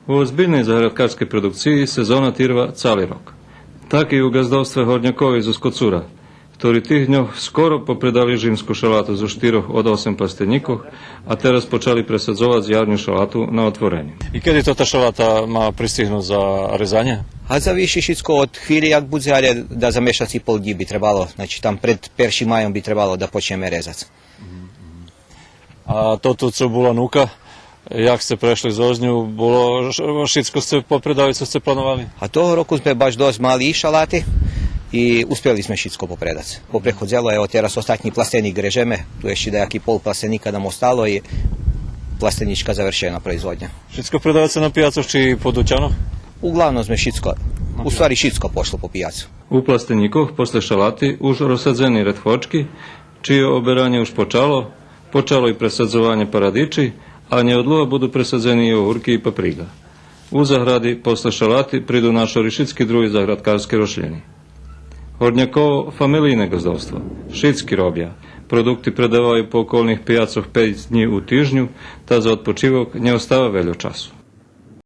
U ozbiljnej zahradkarskej produkciji sezona trva cali rok. Tak i u gazdovstve Hornjakovi iz Uskocura, ktorí tých dňoch skoro popredali žimskú šalátu zo 4 od 8 plasteníkov a teraz počali presadzovať jarnú šalátu na otvorení. I kedy to ta šalata má pristihnúť za rezanie? A zavisi všetko od chvíli, jak bude, ale da za mešac i pol dní by trebalo, znači tam pred 1. majom by trebalo da počneme rezať. A toto, co bola núka, jak ste prešli z Ozňu, bolo všetko ste popredali, co ste plánovali? A toho roku sme baš dosť mali šaláty i uspjeli sme všetko popredať. Poprechodzelo, evo teraz ostatní plastenik režeme, tu ešte dajaký pol plastenika nam ostalo i plastenička završena proizvodnja. Všetko predávate na pijacoch či po dućanoch? Uglavnom sme všetko, u stvari všetko pošlo po pijacu. U plastenikoch posle šalati už rozsadzeni retvočki, čije oberanje už počalo i presadzovanje paradiči, a neodluho budu presadzeni i ohurki i papriga. U zahradi posle šalati pridu naše rišitski drugi zahradkarske rošljeni. Hornjakovo familijne gazdovstvo, šitski robja, produkti predavaju po okolnih pijacoh 5 dní u tižnju, ta za odpočivok ne ostava veljo času.